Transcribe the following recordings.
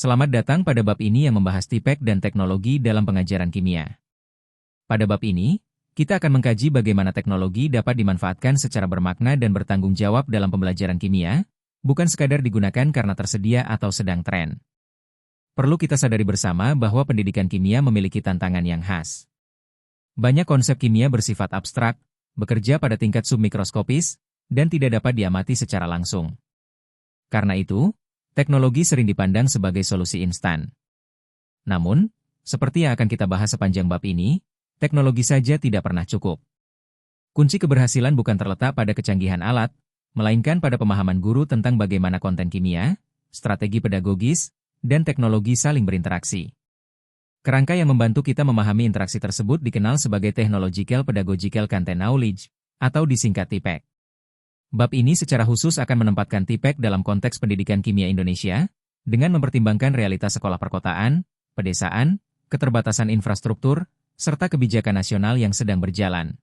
Selamat datang pada bab ini yang membahas TIPEK dan teknologi dalam pengajaran kimia. Pada bab ini, kita akan mengkaji bagaimana teknologi dapat dimanfaatkan secara bermakna dan bertanggung jawab dalam pembelajaran kimia, bukan sekadar digunakan karena tersedia atau sedang tren. Perlu kita sadari bersama bahwa pendidikan kimia memiliki tantangan yang khas. Banyak konsep kimia bersifat abstrak, bekerja pada tingkat submikroskopis, dan tidak dapat diamati secara langsung. Karena itu, teknologi sering dipandang sebagai solusi instan. Namun, seperti yang akan kita bahas sepanjang bab ini, teknologi saja tidak pernah cukup. Kunci keberhasilan bukan terletak pada kecanggihan alat, melainkan pada pemahaman guru tentang bagaimana konten kimia, strategi pedagogis, dan teknologi saling berinteraksi. Kerangka yang membantu kita memahami interaksi tersebut dikenal sebagai Technological Pedagogical Content Knowledge, atau disingkat TIPEK. Bab ini secara khusus akan menempatkan TIPEK dalam konteks pendidikan kimia Indonesia, dengan mempertimbangkan realitas sekolah perkotaan, pedesaan, keterbatasan infrastruktur, serta kebijakan nasional yang sedang berjalan.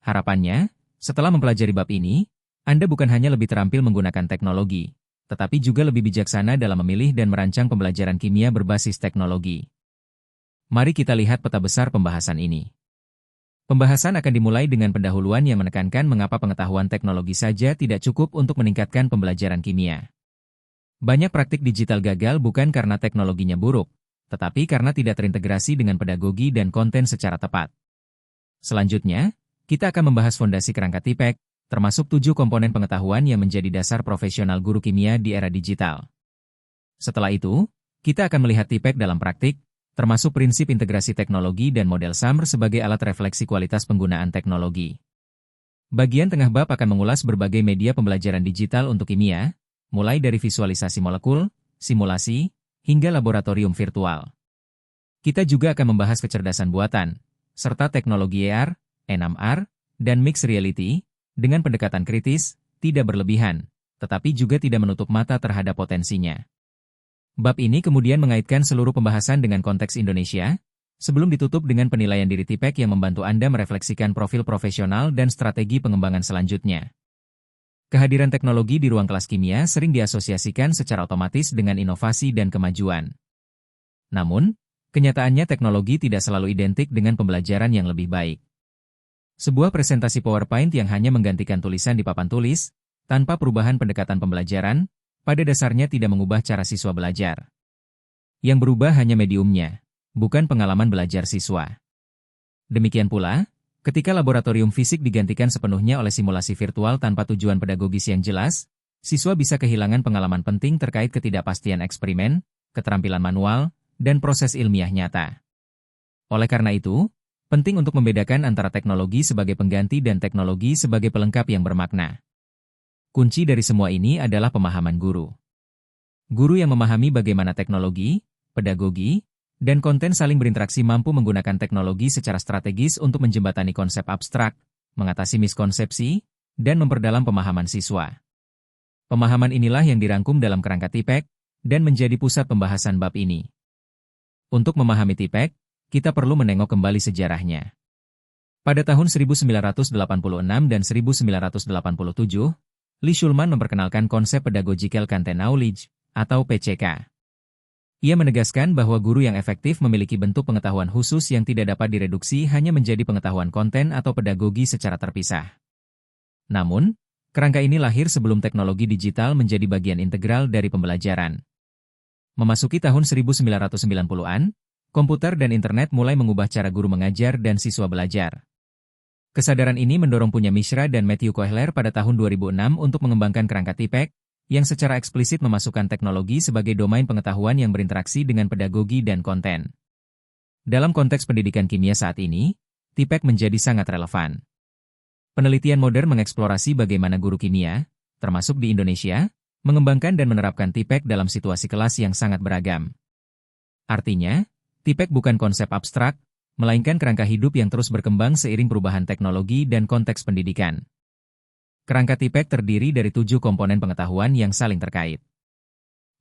Harapannya, setelah mempelajari bab ini, Anda bukan hanya lebih terampil menggunakan teknologi, tetapi juga lebih bijaksana dalam memilih dan merancang pembelajaran kimia berbasis teknologi. Mari kita lihat peta besar pembahasan ini. Pembahasan akan dimulai dengan pendahuluan yang menekankan mengapa pengetahuan teknologi saja tidak cukup untuk meningkatkan pembelajaran kimia. Banyak praktik digital gagal bukan karena teknologinya buruk, tetapi karena tidak terintegrasi dengan pedagogi dan konten secara tepat. Selanjutnya, kita akan membahas fondasi kerangka TIPEK, termasuk 7 komponen pengetahuan yang menjadi dasar profesional guru kimia di era digital. Setelah itu, kita akan melihat TIPEK dalam praktik, termasuk prinsip integrasi teknologi dan model SAMR sebagai alat refleksi kualitas penggunaan teknologi. Bagian tengah bab akan mengulas berbagai media pembelajaran digital untuk kimia, mulai dari visualisasi molekul, simulasi, hingga laboratorium virtual. Kita juga akan membahas kecerdasan buatan, serta teknologi AR, NMR, dan mixed reality, dengan pendekatan kritis, tidak berlebihan, tetapi juga tidak menutup mata terhadap potensinya. Bab ini kemudian mengaitkan seluruh pembahasan dengan konteks Indonesia, sebelum ditutup dengan penilaian diri TIPEK yang membantu Anda merefleksikan profil profesional dan strategi pengembangan selanjutnya. Kehadiran teknologi di ruang kelas kimia sering diasosiasikan secara otomatis dengan inovasi dan kemajuan. Namun, kenyataannya teknologi tidak selalu identik dengan pembelajaran yang lebih baik. Sebuah presentasi PowerPoint yang hanya menggantikan tulisan di papan tulis, tanpa perubahan pendekatan pembelajaran, pada dasarnya tidak mengubah cara siswa belajar. Yang berubah hanya mediumnya, bukan pengalaman belajar siswa. Demikian pula, ketika laboratorium fisik digantikan sepenuhnya oleh simulasi virtual tanpa tujuan pedagogis yang jelas, siswa bisa kehilangan pengalaman penting terkait ketidakpastian eksperimen, keterampilan manual, dan proses ilmiah nyata. Oleh karena itu, penting untuk membedakan antara teknologi sebagai pengganti dan teknologi sebagai pelengkap yang bermakna. Kunci dari semua ini adalah pemahaman guru. Guru yang memahami bagaimana teknologi, pedagogi, dan konten saling berinteraksi mampu menggunakan teknologi secara strategis untuk menjembatani konsep abstrak, mengatasi miskonsepsi, dan memperdalam pemahaman siswa. Pemahaman inilah yang dirangkum dalam kerangka TIPEK, dan menjadi pusat pembahasan bab ini. Untuk memahami TIPEK, kita perlu menengok kembali sejarahnya. Pada tahun 1986 dan 1987, Lee Shulman memperkenalkan konsep Pedagogical Content Knowledge, atau PCK. Ia menegaskan bahwa guru yang efektif memiliki bentuk pengetahuan khusus yang tidak dapat direduksi hanya menjadi pengetahuan konten atau pedagogi secara terpisah. Namun, kerangka ini lahir sebelum teknologi digital menjadi bagian integral dari pembelajaran. Memasuki tahun 1990-an, komputer dan internet mulai mengubah cara guru mengajar dan siswa belajar. Kesadaran ini mendorong punya Mishra dan Matthew Kohler pada tahun 2006 untuk mengembangkan kerangka TIPEK, yang secara eksplisit memasukkan teknologi sebagai domain pengetahuan yang berinteraksi dengan pedagogi dan konten. Dalam konteks pendidikan kimia saat ini, TIPEK menjadi sangat relevan. Penelitian modern mengeksplorasi bagaimana guru kimia, termasuk di Indonesia, mengembangkan dan menerapkan TIPEK dalam situasi kelas yang sangat beragam. Artinya, TIPEK bukan konsep abstrak, melainkan kerangka hidup yang terus berkembang seiring perubahan teknologi dan konteks pendidikan. Kerangka TIPEK terdiri dari 7 komponen pengetahuan yang saling terkait.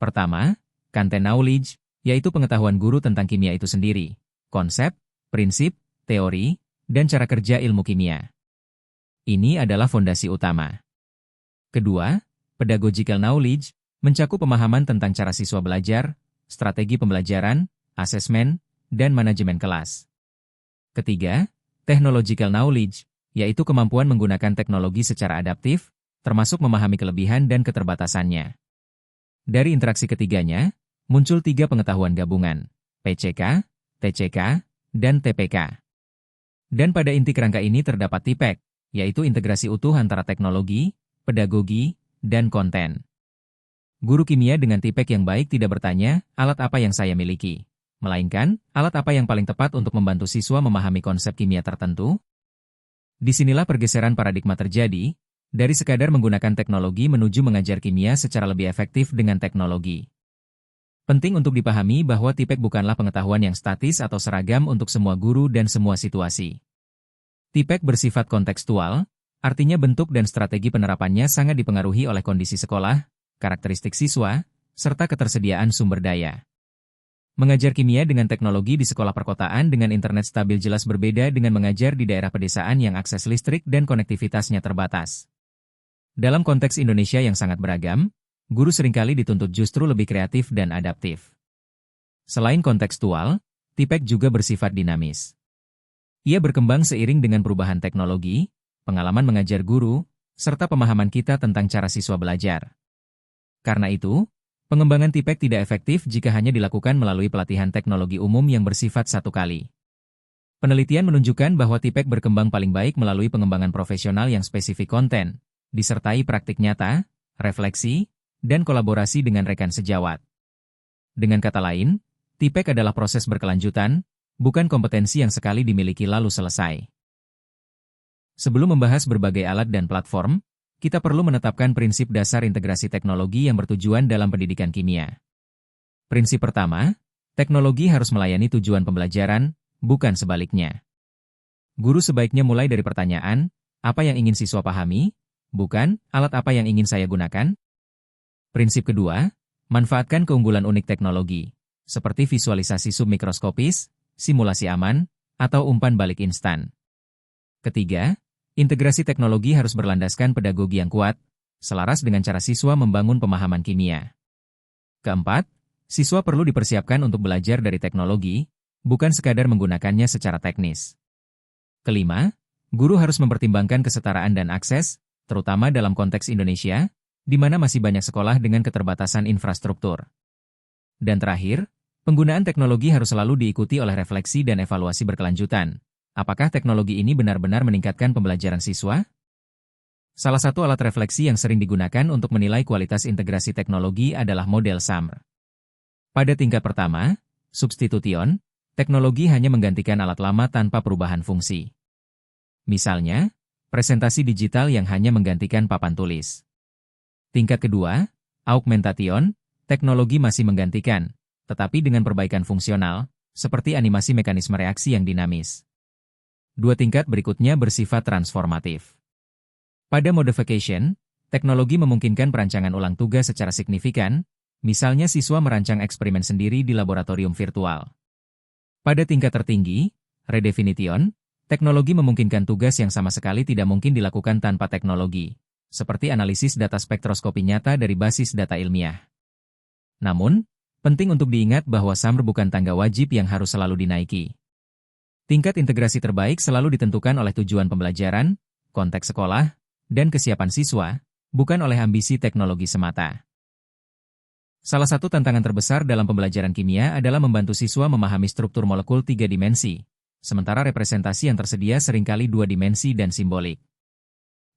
Pertama, content knowledge, yaitu pengetahuan guru tentang kimia itu sendiri, konsep, prinsip, teori, dan cara kerja ilmu kimia. Ini adalah fondasi utama. Kedua, pedagogical knowledge, mencakup pemahaman tentang cara siswa belajar, strategi pembelajaran, asesmen, dan manajemen kelas. Ketiga, technological knowledge, yaitu kemampuan menggunakan teknologi secara adaptif, termasuk memahami kelebihan dan keterbatasannya. Dari interaksi ketiganya, muncul 3 pengetahuan gabungan, PCK, TCK, dan TPK. Dan pada inti kerangka ini terdapat TIPEK, yaitu integrasi utuh antara teknologi, pedagogi, dan konten. Guru kimia dengan TIPEK yang baik tidak bertanya, alat apa yang saya miliki, melainkan, alat apa yang paling tepat untuk membantu siswa memahami konsep kimia tertentu? Disinilah pergeseran paradigma terjadi, dari sekadar menggunakan teknologi menuju mengajar kimia secara lebih efektif dengan teknologi. Penting untuk dipahami bahwa TIPEK bukanlah pengetahuan yang statis atau seragam untuk semua guru dan semua situasi. TIPEK bersifat kontekstual, artinya bentuk dan strategi penerapannya sangat dipengaruhi oleh kondisi sekolah, karakteristik siswa, serta ketersediaan sumber daya. Mengajar kimia dengan teknologi di sekolah perkotaan dengan internet stabil jelas berbeda dengan mengajar di daerah pedesaan yang akses listrik dan konektivitasnya terbatas. Dalam konteks Indonesia yang sangat beragam, guru seringkali dituntut justru lebih kreatif dan adaptif. Selain kontekstual, TIPEK juga bersifat dinamis. Ia berkembang seiring dengan perubahan teknologi, pengalaman mengajar guru, serta pemahaman kita tentang cara siswa belajar. Karena itu, pengembangan TIPEK tidak efektif jika hanya dilakukan melalui pelatihan teknologi umum yang bersifat satu kali. Penelitian menunjukkan bahwa TIPEK berkembang paling baik melalui pengembangan profesional yang spesifik konten, disertai praktik nyata, refleksi, dan kolaborasi dengan rekan sejawat. Dengan kata lain, TIPEK adalah proses berkelanjutan, bukan kompetensi yang sekali dimiliki lalu selesai. Sebelum membahas berbagai alat dan platform, kita perlu menetapkan prinsip dasar integrasi teknologi yang bertujuan dalam pendidikan kimia. Prinsip pertama, teknologi harus melayani tujuan pembelajaran, bukan sebaliknya. Guru sebaiknya mulai dari pertanyaan, apa yang ingin siswa pahami, bukan, alat apa yang ingin saya gunakan? Prinsip kedua, manfaatkan keunggulan unik teknologi, seperti visualisasi submikroskopis, simulasi aman, atau umpan balik instan. Ketiga, integrasi teknologi harus berlandaskan pedagogi yang kuat, selaras dengan cara siswa membangun pemahaman kimia. Keempat, siswa perlu dipersiapkan untuk belajar dari teknologi, bukan sekadar menggunakannya secara teknis. Kelima, guru harus mempertimbangkan kesetaraan dan akses, terutama dalam konteks Indonesia, di mana masih banyak sekolah dengan keterbatasan infrastruktur. Dan terakhir, penggunaan teknologi harus selalu diikuti oleh refleksi dan evaluasi berkelanjutan. Apakah teknologi ini benar-benar meningkatkan pembelajaran siswa? Salah satu alat refleksi yang sering digunakan untuk menilai kualitas integrasi teknologi adalah model SAMR. Pada tingkat pertama, substitution, teknologi hanya menggantikan alat lama tanpa perubahan fungsi. Misalnya, presentasi digital yang hanya menggantikan papan tulis. Tingkat kedua, augmentation, teknologi masih menggantikan, tetapi dengan perbaikan fungsional, seperti animasi mekanisme reaksi yang dinamis. Dua tingkat berikutnya bersifat transformatif. Pada modification, teknologi memungkinkan perancangan ulang tugas secara signifikan, misalnya siswa merancang eksperimen sendiri di laboratorium virtual. Pada tingkat tertinggi, redefinition, teknologi memungkinkan tugas yang sama sekali tidak mungkin dilakukan tanpa teknologi, seperti analisis data spektroskopi nyata dari basis data ilmiah. Namun, penting untuk diingat bahwa SAMR bukan tangga wajib yang harus selalu dinaiki. Tingkat integrasi terbaik selalu ditentukan oleh tujuan pembelajaran, konteks sekolah, dan kesiapan siswa, bukan oleh ambisi teknologi semata. Salah satu tantangan terbesar dalam pembelajaran kimia adalah membantu siswa memahami struktur molekul 3 dimensi, sementara representasi yang tersedia seringkali 2 dimensi dan simbolik.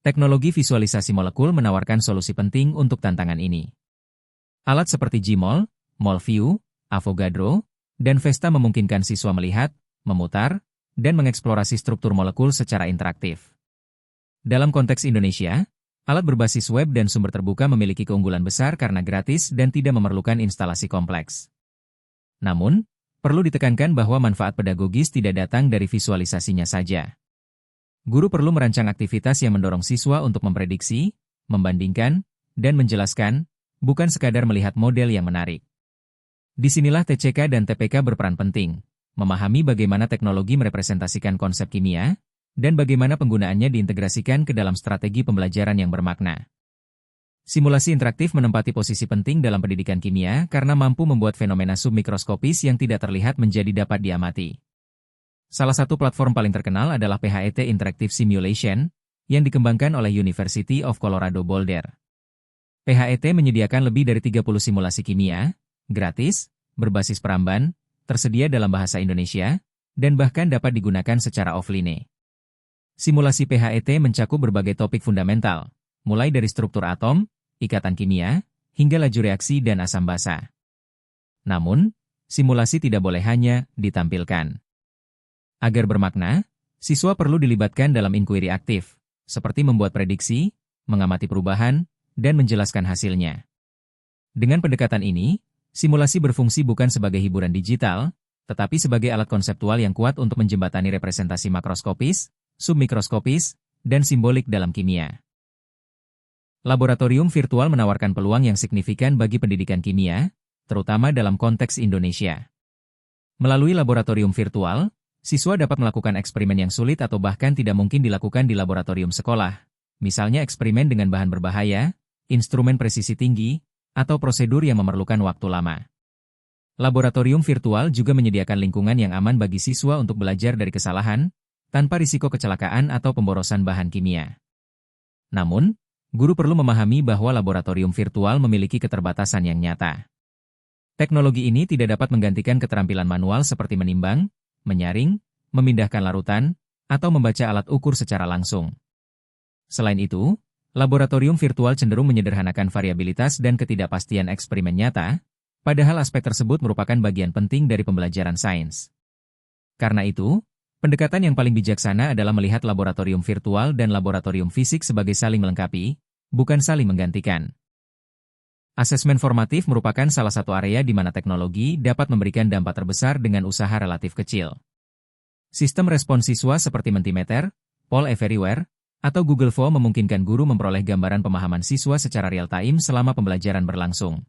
Teknologi visualisasi molekul menawarkan solusi penting untuk tantangan ini. Alat seperti Gmol, MolView, Avogadro, dan Vesta memungkinkan siswa melihat, memutar, dan mengeksplorasi struktur molekul secara interaktif. Dalam konteks Indonesia, alat berbasis web dan sumber terbuka memiliki keunggulan besar karena gratis dan tidak memerlukan instalasi kompleks. Namun, perlu ditekankan bahwa manfaat pedagogis tidak datang dari visualisasinya saja. Guru perlu merancang aktivitas yang mendorong siswa untuk memprediksi, membandingkan, dan menjelaskan, bukan sekadar melihat model yang menarik. Disinilah TCK dan TPK berperan penting. Memahami bagaimana teknologi merepresentasikan konsep kimia, dan bagaimana penggunaannya diintegrasikan ke dalam strategi pembelajaran yang bermakna. Simulasi interaktif menempati posisi penting dalam pendidikan kimia karena mampu membuat fenomena submikroskopis yang tidak terlihat menjadi dapat diamati. Salah satu platform paling terkenal adalah PHET Interactive Simulation, yang dikembangkan oleh University of Colorado Boulder. PHET menyediakan lebih dari 30 simulasi kimia, gratis, berbasis Peramban, tersedia dalam bahasa Indonesia, dan bahkan dapat digunakan secara offline. Simulasi PHET mencakup berbagai topik fundamental, mulai dari struktur atom, ikatan kimia, hingga laju reaksi dan asam basa. Namun, simulasi tidak boleh hanya ditampilkan. Agar bermakna, siswa perlu dilibatkan dalam inquiry aktif, seperti membuat prediksi, mengamati perubahan, dan menjelaskan hasilnya. Dengan pendekatan ini, simulasi berfungsi bukan sebagai hiburan digital, tetapi sebagai alat konseptual yang kuat untuk menjembatani representasi makroskopis, submikroskopis, dan simbolik dalam kimia. Laboratorium virtual menawarkan peluang yang signifikan bagi pendidikan kimia, terutama dalam konteks Indonesia. Melalui laboratorium virtual, siswa dapat melakukan eksperimen yang sulit atau bahkan tidak mungkin dilakukan di laboratorium sekolah, misalnya eksperimen dengan bahan berbahaya, instrumen presisi tinggi, atau prosedur yang memerlukan waktu lama. Laboratorium virtual juga menyediakan lingkungan yang aman bagi siswa untuk belajar dari kesalahan, tanpa risiko kecelakaan atau pemborosan bahan kimia. Namun, guru perlu memahami bahwa laboratorium virtual memiliki keterbatasan yang nyata. Teknologi ini tidak dapat menggantikan keterampilan manual seperti menimbang, menyaring, memindahkan larutan, atau membaca alat ukur secara langsung. Selain itu, laboratorium virtual cenderung menyederhanakan variabilitas dan ketidakpastian eksperimen nyata, padahal aspek tersebut merupakan bagian penting dari pembelajaran sains. Karena itu, pendekatan yang paling bijaksana adalah melihat laboratorium virtual dan laboratorium fisik sebagai saling melengkapi, bukan saling menggantikan. Asesmen formatif merupakan salah satu area di mana teknologi dapat memberikan dampak terbesar dengan usaha relatif kecil. Sistem respons siswa seperti Mentimeter, Poll Everywhere, atau Google Form memungkinkan guru memperoleh gambaran pemahaman siswa secara real-time selama pembelajaran berlangsung.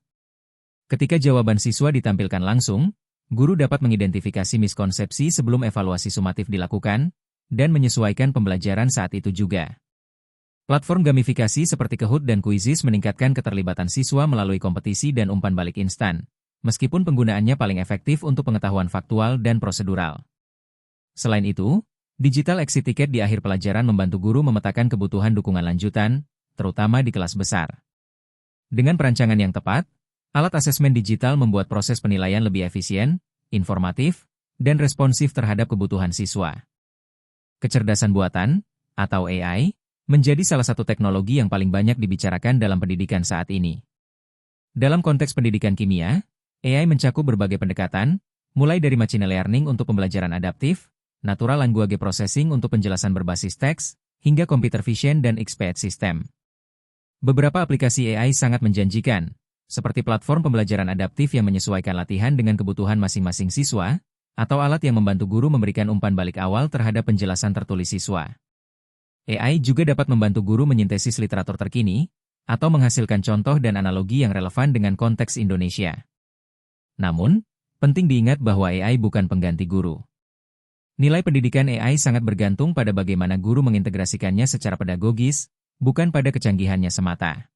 Ketika jawaban siswa ditampilkan langsung, guru dapat mengidentifikasi miskonsepsi sebelum evaluasi sumatif dilakukan, dan menyesuaikan pembelajaran saat itu juga. Platform gamifikasi seperti Kahoot dan Quizizz meningkatkan keterlibatan siswa melalui kompetisi dan umpan balik instan, meskipun penggunaannya paling efektif untuk pengetahuan faktual dan prosedural. Selain itu, digital exit ticket di akhir pelajaran membantu guru memetakan kebutuhan dukungan lanjutan, terutama di kelas besar. Dengan perancangan yang tepat, alat asesmen digital membuat proses penilaian lebih efisien, informatif, dan responsif terhadap kebutuhan siswa. Kecerdasan buatan, atau AI, menjadi salah satu teknologi yang paling banyak dibicarakan dalam pendidikan saat ini. Dalam konteks pendidikan kimia, AI mencakup berbagai pendekatan, mulai dari machine learning untuk pembelajaran adaptif, natural language processing untuk penjelasan berbasis teks, hingga computer vision dan XPH system. Beberapa aplikasi AI sangat menjanjikan, seperti platform pembelajaran adaptif yang menyesuaikan latihan dengan kebutuhan masing-masing siswa, atau alat yang membantu guru memberikan umpan balik awal terhadap penjelasan tertulis siswa. AI juga dapat membantu guru menyintesis literatur terkini, atau menghasilkan contoh dan analogi yang relevan dengan konteks Indonesia. Namun, penting diingat bahwa AI bukan pengganti guru. Nilai pendidikan AI sangat bergantung pada bagaimana guru mengintegrasikannya secara pedagogis, bukan pada kecanggihannya semata.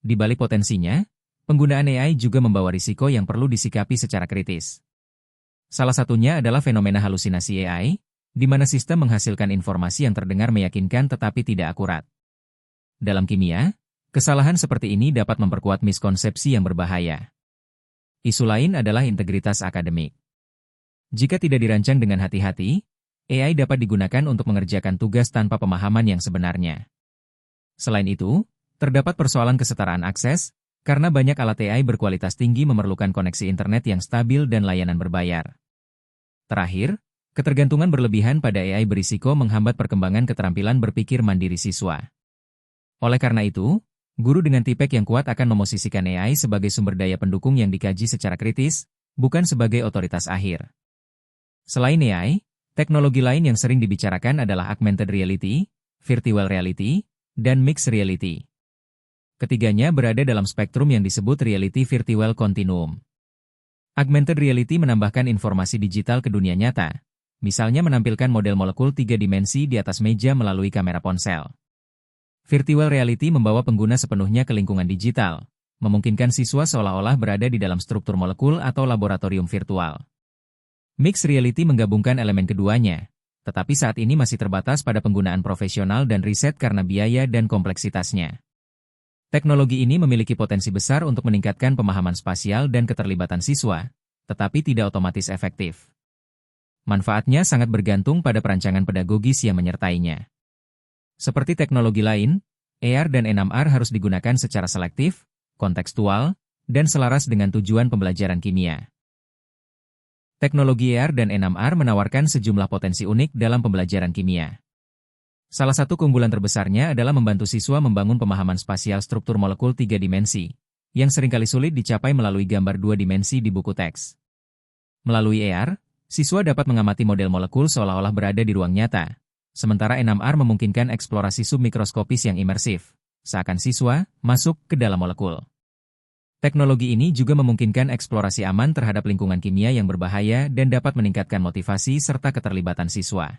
Di balik potensinya, penggunaan AI juga membawa risiko yang perlu disikapi secara kritis. Salah satunya adalah fenomena halusinasi AI, di mana sistem menghasilkan informasi yang terdengar meyakinkan tetapi tidak akurat. Dalam kimia, kesalahan seperti ini dapat memperkuat miskonsepsi yang berbahaya. Isu lain adalah integritas akademik. Jika tidak dirancang dengan hati-hati, AI dapat digunakan untuk mengerjakan tugas tanpa pemahaman yang sebenarnya. Selain itu, terdapat persoalan kesetaraan akses, karena banyak alat AI berkualitas tinggi memerlukan koneksi internet yang stabil dan layanan berbayar. Terakhir, ketergantungan berlebihan pada AI berisiko menghambat perkembangan keterampilan berpikir mandiri siswa. Oleh karena itu, guru dengan tipek yang kuat akan memosisikan AI sebagai sumber daya pendukung yang dikaji secara kritis, bukan sebagai otoritas akhir. Selain AI, teknologi lain yang sering dibicarakan adalah augmented reality, virtual reality, dan mixed reality. Ketiganya berada dalam spektrum yang disebut reality virtual continuum. Augmented reality menambahkan informasi digital ke dunia nyata, misalnya menampilkan model molekul 3 dimensi di atas meja melalui kamera ponsel. Virtual reality membawa pengguna sepenuhnya ke lingkungan digital, memungkinkan siswa seolah-olah berada di dalam struktur molekul atau laboratorium virtual. Mixed reality menggabungkan elemen keduanya, tetapi saat ini masih terbatas pada penggunaan profesional dan riset karena biaya dan kompleksitasnya. Teknologi ini memiliki potensi besar untuk meningkatkan pemahaman spasial dan keterlibatan siswa, tetapi tidak otomatis efektif. Manfaatnya sangat bergantung pada perancangan pedagogis yang menyertainya. Seperti teknologi lain, AR dan N6R harus digunakan secara selektif, kontekstual, dan selaras dengan tujuan pembelajaran kimia. Teknologi AR dan N6R menawarkan sejumlah potensi unik dalam pembelajaran kimia. Salah satu keunggulan terbesarnya adalah membantu siswa membangun pemahaman spasial struktur molekul 3 dimensi, yang seringkali sulit dicapai melalui gambar 2 dimensi di buku teks. Melalui AR, siswa dapat mengamati model molekul seolah-olah berada di ruang nyata, sementara N6R memungkinkan eksplorasi submikroskopis yang imersif, seakan siswa masuk ke dalam molekul. Teknologi ini juga memungkinkan eksplorasi aman terhadap lingkungan kimia yang berbahaya dan dapat meningkatkan motivasi serta keterlibatan siswa.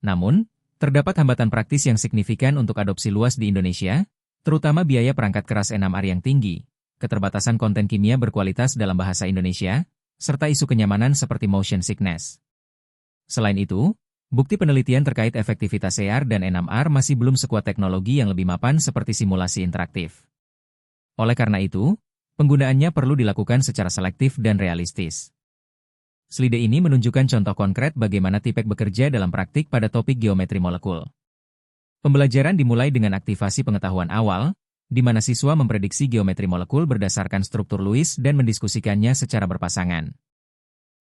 Namun, terdapat hambatan praktis yang signifikan untuk adopsi luas di Indonesia, terutama biaya perangkat keras N6R yang tinggi, keterbatasan konten kimia berkualitas dalam bahasa Indonesia, serta isu kenyamanan seperti motion sickness. Selain itu, bukti penelitian terkait efektivitas AR dan N6R masih belum sekuat teknologi yang lebih mapan seperti simulasi interaktif. Oleh karena itu, penggunaannya perlu dilakukan secara selektif dan realistis. Slide ini menunjukkan contoh konkret bagaimana TIPEK bekerja dalam praktik pada topik geometri molekul. Pembelajaran dimulai dengan aktivasi pengetahuan awal, di mana siswa memprediksi geometri molekul berdasarkan struktur Lewis dan mendiskusikannya secara berpasangan.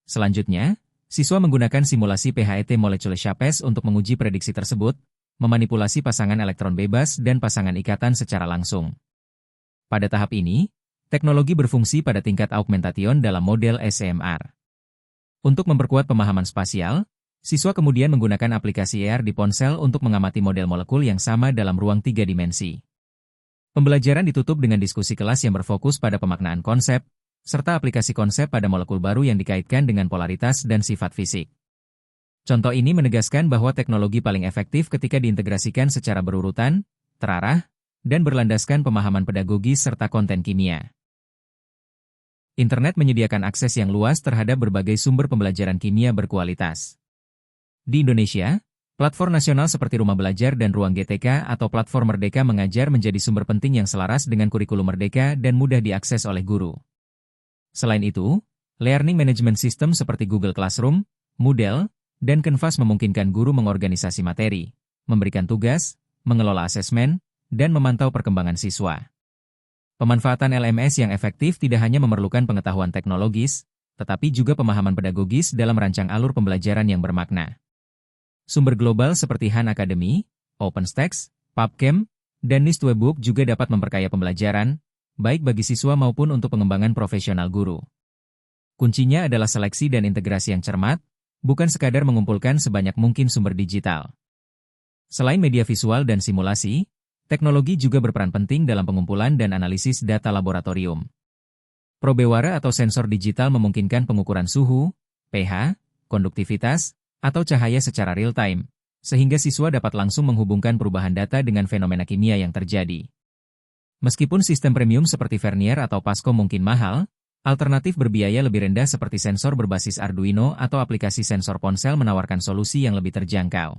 Selanjutnya, siswa menggunakan simulasi PHET molecular shapes untuk menguji prediksi tersebut, memanipulasi pasangan elektron bebas dan pasangan ikatan secara langsung. Pada tahap ini, teknologi berfungsi pada tingkat augmentation dalam model SMR. Untuk memperkuat pemahaman spasial, siswa kemudian menggunakan aplikasi AR di ponsel untuk mengamati model molekul yang sama dalam ruang 3 dimensi. Pembelajaran ditutup dengan diskusi kelas yang berfokus pada pemaknaan konsep, serta aplikasi konsep pada molekul baru yang dikaitkan dengan polaritas dan sifat fisik. Contoh ini menegaskan bahwa teknologi paling efektif ketika diintegrasikan secara berurutan, terarah, dan berlandaskan pemahaman pedagogis serta konten kimia. Internet menyediakan akses yang luas terhadap berbagai sumber pembelajaran kimia berkualitas. Di Indonesia, platform nasional seperti Rumah Belajar dan Ruang GTK atau Platform Merdeka Mengajar menjadi sumber penting yang selaras dengan kurikulum Merdeka dan mudah diakses oleh guru. Selain itu, learning management system seperti Google Classroom, Moodle, dan Canvas memungkinkan guru mengorganisasi materi, memberikan tugas, mengelola asesmen, dan memantau perkembangan siswa. Pemanfaatan LMS yang efektif tidak hanya memerlukan pengetahuan teknologis, tetapi juga pemahaman pedagogis dalam merancang alur pembelajaran yang bermakna. Sumber global seperti Han Academy, OpenStax, PubChem, dan NIST Webbook juga dapat memperkaya pembelajaran, baik bagi siswa maupun untuk pengembangan profesional guru. Kuncinya adalah seleksi dan integrasi yang cermat, bukan sekadar mengumpulkan sebanyak mungkin sumber digital. Selain media visual dan simulasi, teknologi juga berperan penting dalam pengumpulan dan analisis data laboratorium. Probewara atau sensor digital memungkinkan pengukuran suhu, pH, konduktivitas, atau cahaya secara real-time, sehingga siswa dapat langsung menghubungkan perubahan data dengan fenomena kimia yang terjadi. Meskipun sistem premium seperti Vernier atau Pasco mungkin mahal, alternatif berbiaya lebih rendah seperti sensor berbasis Arduino atau aplikasi sensor ponsel menawarkan solusi yang lebih terjangkau.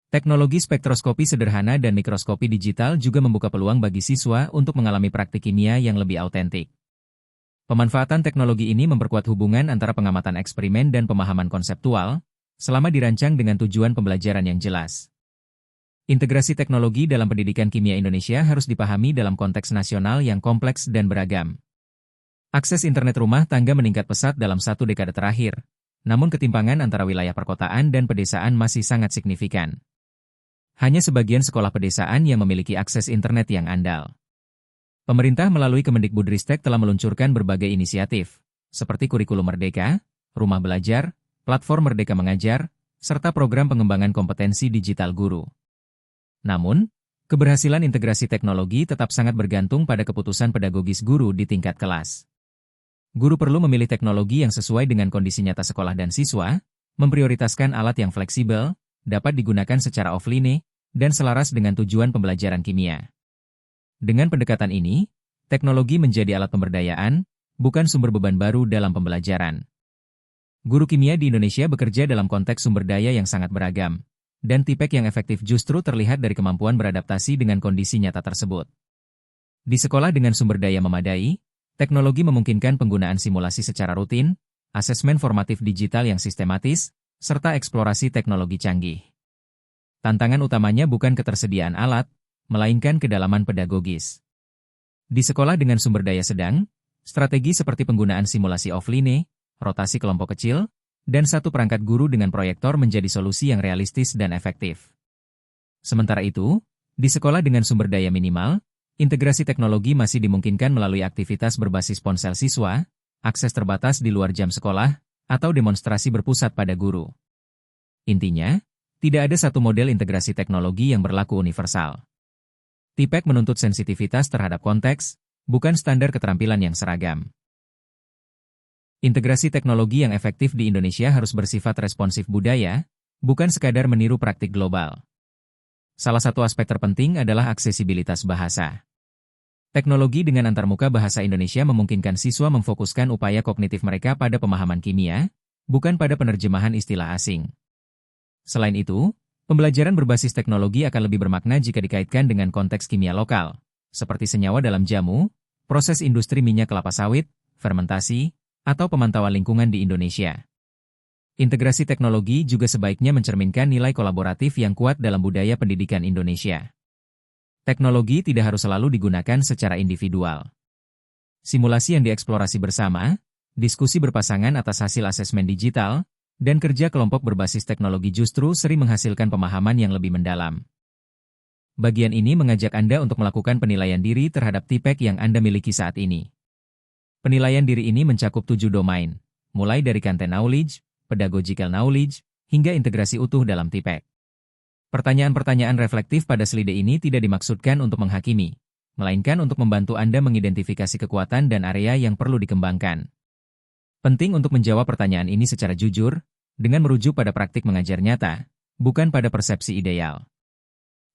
Teknologi spektroskopi sederhana dan mikroskopi digital juga membuka peluang bagi siswa untuk mengalami praktik kimia yang lebih autentik. Pemanfaatan teknologi ini memperkuat hubungan antara pengamatan eksperimen dan pemahaman konseptual, selama dirancang dengan tujuan pembelajaran yang jelas. Integrasi teknologi dalam pendidikan kimia Indonesia harus dipahami dalam konteks nasional yang kompleks dan beragam. Akses internet rumah tangga meningkat pesat dalam 1 dekade terakhir, namun ketimpangan antara wilayah perkotaan dan pedesaan masih sangat signifikan. Hanya sebagian sekolah pedesaan yang memiliki akses internet yang andal. Pemerintah melalui Kemendikbudristek telah meluncurkan berbagai inisiatif, seperti Kurikulum Merdeka, Rumah Belajar, Platform Merdeka Mengajar, serta program pengembangan kompetensi digital guru. Namun, keberhasilan integrasi teknologi tetap sangat bergantung pada keputusan pedagogis guru di tingkat kelas. Guru perlu memilih teknologi yang sesuai dengan kondisi nyata sekolah dan siswa, memprioritaskan alat yang fleksibel, dapat digunakan secara offline, dan selaras dengan tujuan pembelajaran kimia. Dengan pendekatan ini, teknologi menjadi alat pemberdayaan, bukan sumber beban baru dalam pembelajaran. Guru kimia di Indonesia bekerja dalam konteks sumber daya yang sangat beragam, dan TIPEK yang efektif justru terlihat dari kemampuan beradaptasi dengan kondisi nyata tersebut. Di sekolah dengan sumber daya memadai, teknologi memungkinkan penggunaan simulasi secara rutin, asesmen formatif digital yang sistematis, serta eksplorasi teknologi canggih. Tantangan utamanya bukan ketersediaan alat, melainkan kedalaman pedagogis. Di sekolah dengan sumber daya sedang, strategi seperti penggunaan simulasi offline, rotasi kelompok kecil, dan satu perangkat guru dengan proyektor menjadi solusi yang realistis dan efektif. Sementara itu, di sekolah dengan sumber daya minimal, integrasi teknologi masih dimungkinkan melalui aktivitas berbasis ponsel siswa, akses terbatas di luar jam sekolah, atau demonstrasi berpusat pada guru. Intinya, tidak ada satu model integrasi teknologi yang berlaku universal. TIPEK menuntut sensitivitas terhadap konteks, bukan standar keterampilan yang seragam. Integrasi teknologi yang efektif di Indonesia harus bersifat responsif budaya, bukan sekadar meniru praktik global. Salah satu aspek terpenting adalah aksesibilitas bahasa. Teknologi dengan antarmuka bahasa Indonesia memungkinkan siswa memfokuskan upaya kognitif mereka pada pemahaman kimia, bukan pada penerjemahan istilah asing. Selain itu, pembelajaran berbasis teknologi akan lebih bermakna jika dikaitkan dengan konteks kimia lokal, seperti senyawa dalam jamu, proses industri minyak kelapa sawit, fermentasi, atau pemantauan lingkungan di Indonesia. Integrasi teknologi juga sebaiknya mencerminkan nilai kolaboratif yang kuat dalam budaya pendidikan Indonesia. Teknologi tidak harus selalu digunakan secara individual. Simulasi yang dieksplorasi bersama, diskusi berpasangan atas hasil asesmen digital, dan kerja kelompok berbasis teknologi justru sering menghasilkan pemahaman yang lebih mendalam. Bagian ini mengajak Anda untuk melakukan penilaian diri terhadap TIPEK yang Anda miliki saat ini. Penilaian diri ini mencakup 7 domain, mulai dari content knowledge, pedagogical knowledge, hingga integrasi utuh dalam TIPEK. Pertanyaan-pertanyaan reflektif pada slide ini tidak dimaksudkan untuk menghakimi, melainkan untuk membantu Anda mengidentifikasi kekuatan dan area yang perlu dikembangkan. Penting untuk menjawab pertanyaan ini secara jujur, dengan merujuk pada praktik mengajar nyata, bukan pada persepsi ideal.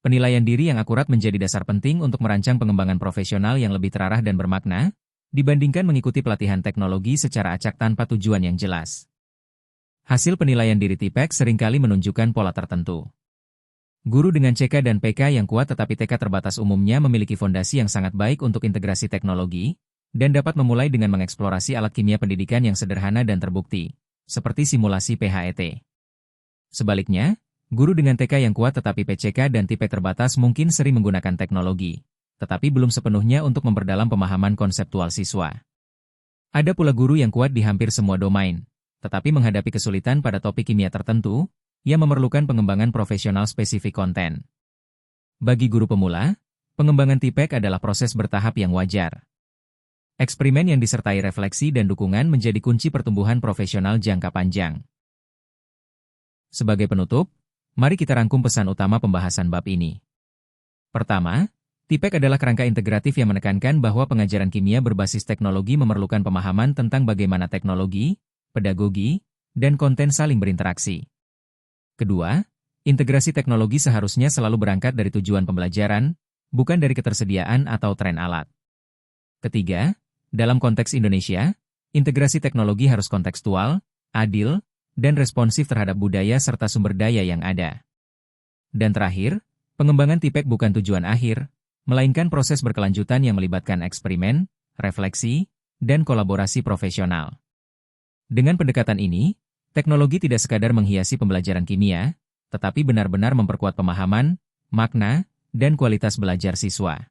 Penilaian diri yang akurat menjadi dasar penting untuk merancang pengembangan profesional yang lebih terarah dan bermakna, dibandingkan mengikuti pelatihan teknologi secara acak tanpa tujuan yang jelas. Hasil penilaian diri TIPEK seringkali menunjukkan pola tertentu. Guru dengan CK dan PK yang kuat tetapi TK terbatas umumnya memiliki fondasi yang sangat baik untuk integrasi teknologi, dan dapat memulai dengan mengeksplorasi alat kimia pendidikan yang sederhana dan terbukti, seperti simulasi PHET. Sebaliknya, guru dengan TK yang kuat tetapi PCK dan TIPEK terbatas mungkin sering menggunakan teknologi, tetapi belum sepenuhnya untuk memperdalam pemahaman konseptual siswa. Ada pula guru yang kuat di hampir semua domain, tetapi menghadapi kesulitan pada topik kimia tertentu, yang memerlukan pengembangan profesional spesifik konten. Bagi guru pemula, pengembangan TIPEK adalah proses bertahap yang wajar. Eksperimen yang disertai refleksi dan dukungan menjadi kunci pertumbuhan profesional jangka panjang. Sebagai penutup, mari kita rangkum pesan utama pembahasan bab ini. Pertama, TIPEK adalah kerangka integratif yang menekankan bahwa pengajaran kimia berbasis teknologi memerlukan pemahaman tentang bagaimana teknologi, pedagogi, dan konten saling berinteraksi. Kedua, integrasi teknologi seharusnya selalu berangkat dari tujuan pembelajaran, bukan dari ketersediaan atau tren alat. Ketiga, dalam konteks Indonesia, integrasi teknologi harus kontekstual, adil, dan responsif terhadap budaya serta sumber daya yang ada. Dan terakhir, pengembangan TIPEK bukan tujuan akhir, melainkan proses berkelanjutan yang melibatkan eksperimen, refleksi, dan kolaborasi profesional. Dengan pendekatan ini, teknologi tidak sekadar menghiasi pembelajaran kimia, tetapi benar-benar memperkuat pemahaman, makna, dan kualitas belajar siswa.